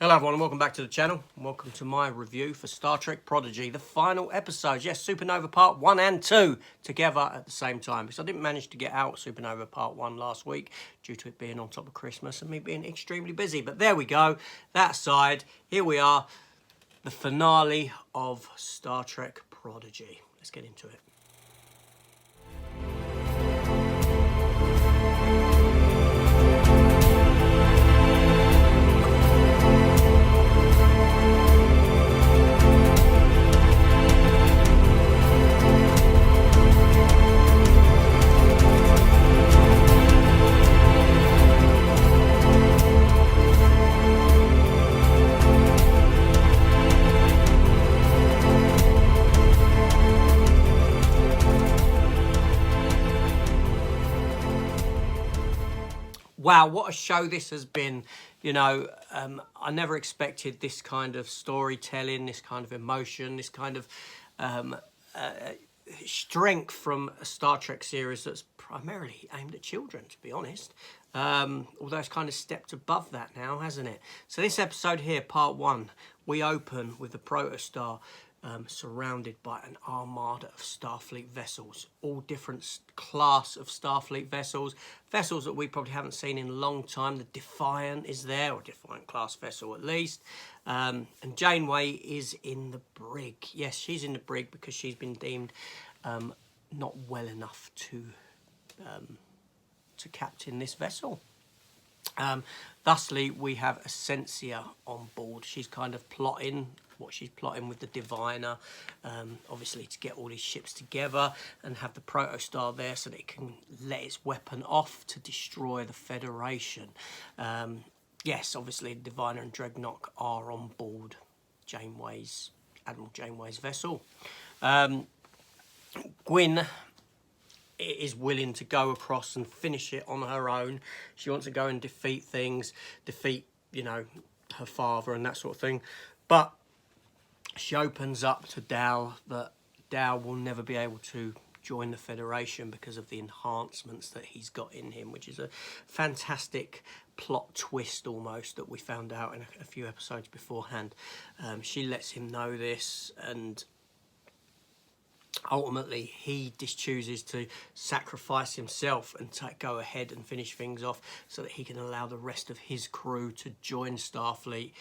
Hello everyone and welcome back to the channel. Welcome to my review for Star Trek Prodigy, the final episode. Yes, Supernova Part 1 and 2 together at the same time. Because I didn't manage to get out Supernova Part 1 last week due to it being on top of Christmas and me being extremely busy. But there we go. That aside, here we are. The finale of Star Trek Prodigy. Let's get into it. Wow, what a show this has been. You know, I never expected this kind of storytelling, this kind of emotion, this kind of strength from a Star Trek series that's primarily aimed at children, to be honest. Although it's kind of stepped above that now, hasn't it? So this episode here, part 1, we open with the protostar surrounded by an armada of Starfleet vessels, all different class of Starfleet vessels that we probably haven't seen in a long time. The Defiant is there, or Defiant class vessel at least, and Janeway is in the brig. Yes, she's in the brig because she's been deemed not well enough to captain this vessel. Thusly, we have Essentia on board. She's kind of plotting what she's plotting with the Diviner, obviously to get all these ships together and have the protostar there so that it can let its weapon off to destroy the Federation. Yes, obviously Diviner and Dreadnought are on board Admiral Janeway's vessel. Gwyn is willing to go across and finish it on her own. She wants to go and defeat, you know, her father and that sort of thing. But she opens up to Dal that Dal will never be able to join the Federation because of the enhancements that he's got in him, which is a fantastic plot twist almost that we found out in a few episodes beforehand. She lets him know this, and ultimately he just chooses to sacrifice himself and go ahead and finish things off so that he can allow the rest of his crew to join Starfleet,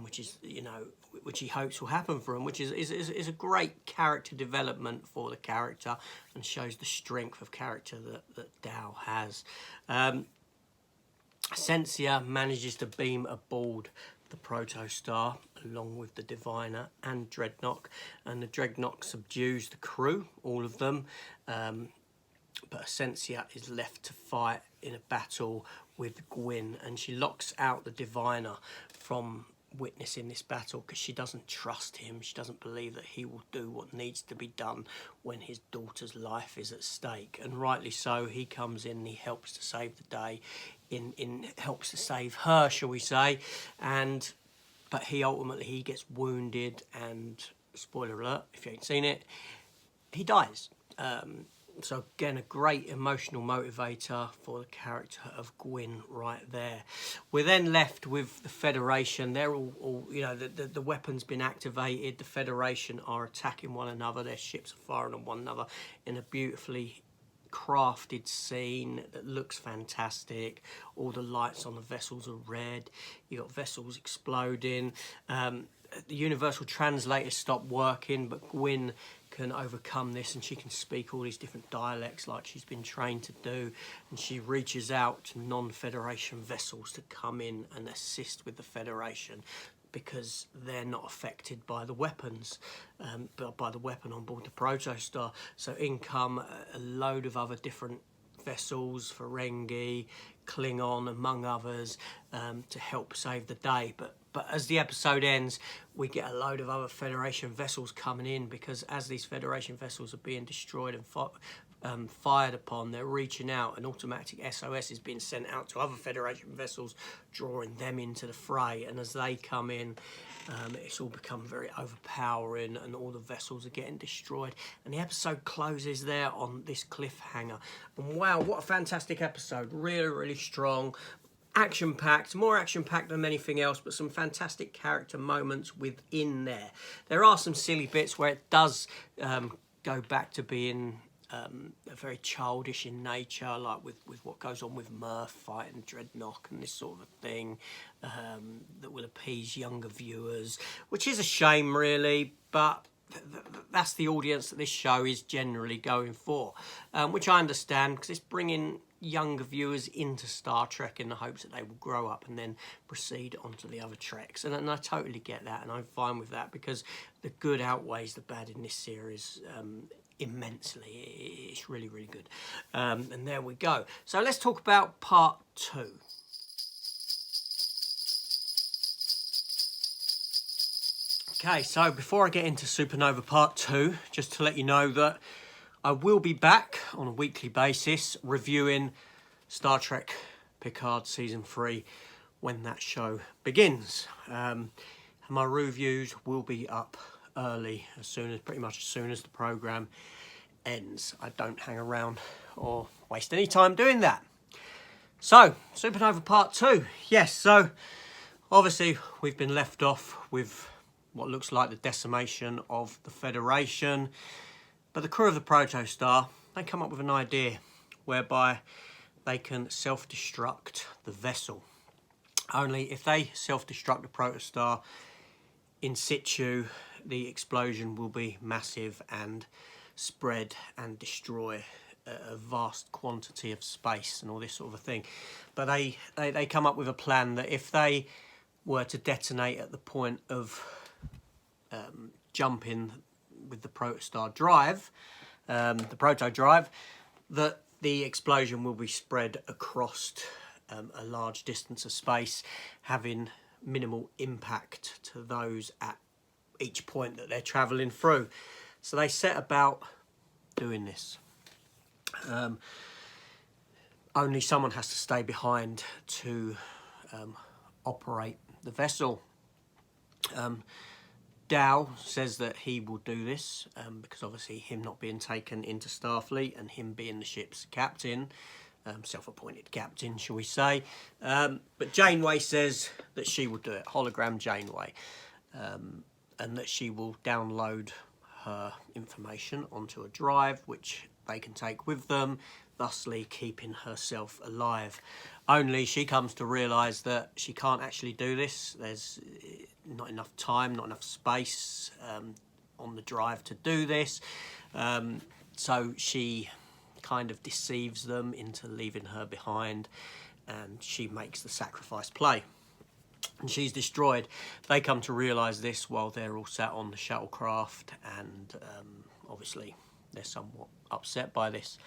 which is, you know, which he hopes will happen for him, which is a great character development for the character and shows the strength of character that Dal has. Essentia manages to beam aboard the protostar along with the Diviner and Dreadnought, and the Dreadnought subdues the crew, all of them, but Essentia is left to fight in a battle with Gwyn, and she locks out the Diviner from witnessing this battle because she doesn't trust him. She doesn't believe that he will do what needs to be done when his daughter's life is at stake, and rightly so. He comes in and he helps to save the day, helps to save her, shall we say, but he ultimately gets wounded, and spoiler alert if you ain't seen it, he dies. So again, a great emotional motivator for the character of Gwyn right there. We're then left with the Federation. They're all you know, the weapon's been activated. The Federation are attacking one another. Their ships are firing on one another in a beautifully crafted scene that looks fantastic. All the lights on the vessels are red. You got vessels exploding. The universal translators stop working, but Gwyn can overcome this, and she can speak all these different dialects like she's been trained to do, and she reaches out to non-Federation vessels to come in and assist with the Federation because they're not affected by the weapons, but by the weapon on board the protostar. So in come a load of other different vessels, Ferengi, Klingon, among others, to help save the day. But as the episode ends, we get a load of other Federation vessels coming in, because as these Federation vessels are being destroyed and fired upon, they're reaching out, and automatic SOS is being sent out to other Federation vessels, drawing them into the fray. And as they come in, it's all become very overpowering, and all the vessels are getting destroyed. And the episode closes there on this cliffhanger. And wow, what a fantastic episode. Really, really strong. action-packed, more action-packed than anything else, but some fantastic character moments within there. There are some silly bits where it does go back to being very childish in nature, like with what goes on with Murph fighting Dreadnought and this sort of thing, that will appease younger viewers, which is a shame really, but that's the audience that this show is generally going for, which I understand, because it's bringing younger viewers into Star Trek in the hopes that they will grow up and then proceed onto the other treks, and I totally get that, and I'm fine with that, because the good outweighs the bad in this series immensely. It's really, really good. And there we go. So let's talk about part 2. Okay, so before I get into Supernova Part 2, just to let you know that I will be back on a weekly basis reviewing Star Trek Picard Season 3 when that show begins. And my reviews will be up early, pretty much as soon as the programme ends. I don't hang around or waste any time doing that. So, Supernova Part 2. Yes, so obviously we've been left off with what looks like the decimation of the Federation, but the crew of the Protostar, they come up with an idea whereby they can self-destruct the vessel. Only if they self-destruct the Protostar in situ, the explosion will be massive and spread and destroy a vast quantity of space and all this sort of thing. But they come up with a plan that if they were to detonate at the point of jumping with the Protostar drive, the proto drive, that the explosion will be spread across a large distance of space, having minimal impact to those at each point that they're travelling through. So they set about doing this. Only someone has to stay behind to operate the vessel. Dow says that he will do this because obviously him not being taken into Starfleet and him being the ship's captain, self-appointed captain, shall we say. But Janeway says that she will do it, hologram Janeway, and that she will download her information onto a drive which they can take with them, thusly keeping herself alive. Only she comes to realise that she can't actually do this. There's not enough time, not enough space on the drive to do this. So she kind of deceives them into leaving her behind, and she makes the sacrifice play. And she's destroyed. They come to realise this while they're all sat on the shuttlecraft, and obviously they're somewhat upset by this.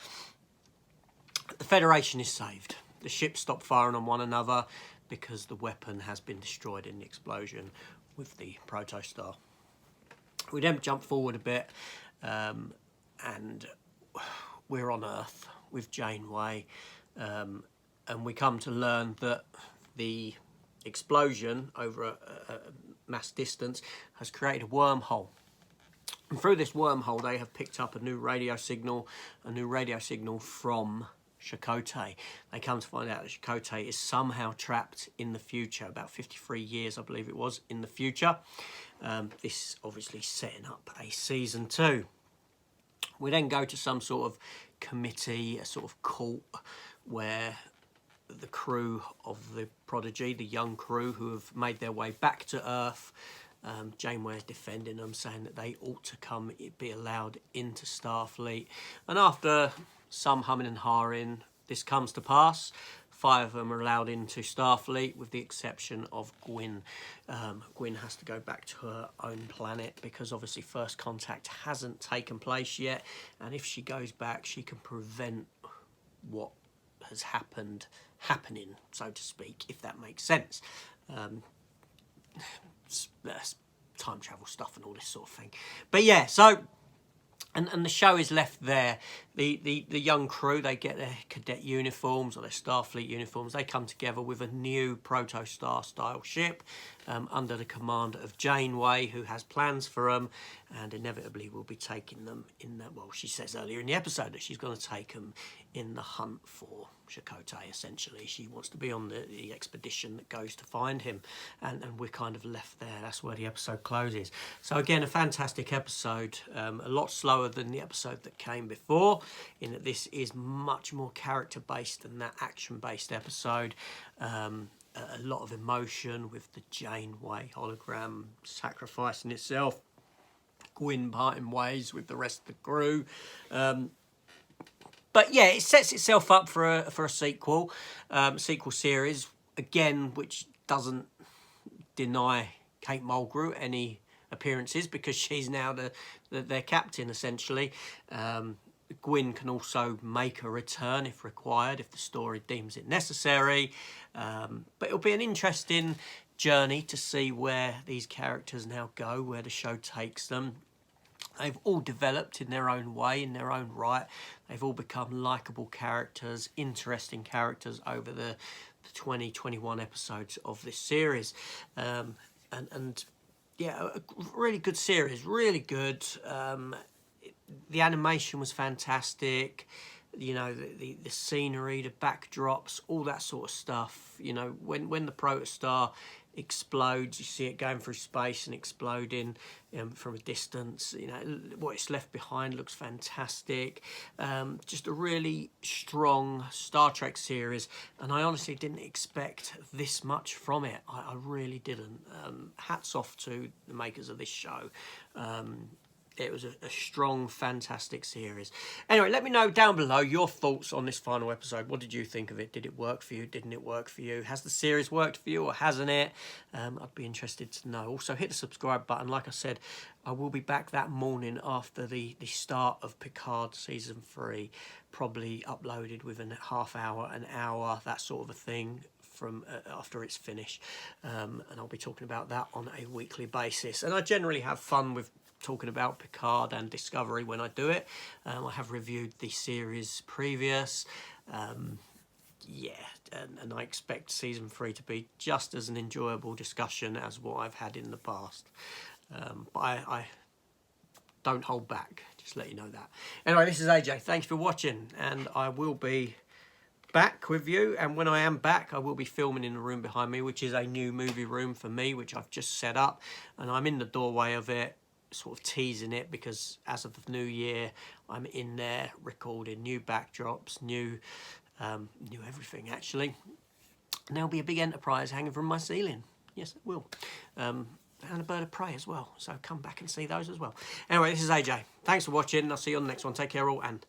The Federation is saved. The ships stop firing on one another because the weapon has been destroyed in the explosion with the Protostar. We then jump forward a bit, and we're on Earth with Janeway, and we come to learn that the explosion over a mass distance has created a wormhole. And through this wormhole, they have picked up a new radio signal from Chakotay. They come to find out that Chakotay is somehow trapped in the future, about 53 years, I believe it was, in the future. This obviously setting up a season 2. We then go to some sort of committee, a sort of court, where the crew of the Prodigy, the young crew who have made their way back to Earth, Janeway is defending them, saying that they ought to be allowed into Starfleet. And after some humming and hawing, this comes to pass. 5 of them are allowed into Starfleet, with the exception of Gwyn. Gwyn has to go back to her own planet because obviously first contact hasn't taken place yet, and if she goes back, she can prevent what has happening, so to speak, if that makes sense. Time travel stuff and all this sort of thing. But yeah, so and the show is left there. The young crew, they get their cadet uniforms or their Starfleet uniforms. They come together with a new Protostar style ship, under the command of Janeway, who has plans for them, and inevitably will be taking them in the, well, she says earlier in the episode that she's going to take them in the hunt for Chakotay, essentially. She wants to be on the expedition that goes to find him, and we're kind of left there. That's where the episode closes. So again, a fantastic episode, a lot slower than the episode that came before, in that this is much more character-based than that action-based episode. A lot of emotion with the Janeway hologram sacrificing itself, Gwyn parting ways with the rest of the crew. But yeah, it sets itself up for a sequel series, again, which doesn't deny Kate Mulgrew any appearances, because she's now their captain, essentially. Gwyn can also make a return if required, if the story deems it necessary. But it'll be an interesting journey to see where these characters now go, where the show takes them. They've all developed in their own way, in their own right. They've all become likeable characters, interesting characters over the 2021 episodes of this series. And yeah, a really good series, really good. The animation was fantastic, you know, the scenery, the backdrops, all that sort of stuff. You know, when the protostar explodes, you see it going through space and exploding from a distance. You know, what it's left behind looks fantastic. Just a really strong Star Trek series, and I honestly didn't expect this much from it. I really didn't. Hats off to the makers of this show. It was a strong, fantastic series. Anyway, let me know down below your thoughts on this final episode. What did you think of it? Did it work for you? Didn't it work for you? Has the series worked for you or hasn't it? I'd be interested to know. Also, hit the subscribe button. Like I said, I will be back that morning after the start of Picard Season 3, probably uploaded within a half hour, an hour, that sort of a thing, from after it's finished. And I'll be talking about that on a weekly basis. And I generally have fun with talking about Picard and Discovery when I do it. I have reviewed the series previous. Yeah, and I expect Season 3 to be just as an enjoyable discussion as what I've had in the past. But I don't hold back, just let you know that. Anyway, this is AJ. Thanks for watching, and I will be back with you, and when I am back I will be filming in the room behind me, which is a new movie room for me, which I've just set up, and I'm in the doorway of it, sort of teasing it, because as of the new year I'm in there recording new backdrops, new everything actually, and there'll be a big Enterprise hanging from my ceiling. Yes, it will. And a bird of prey as well, so come back and see those as well. Anyway, this is AJ. Thanks for watching. I'll see you on the next one. Take care all, and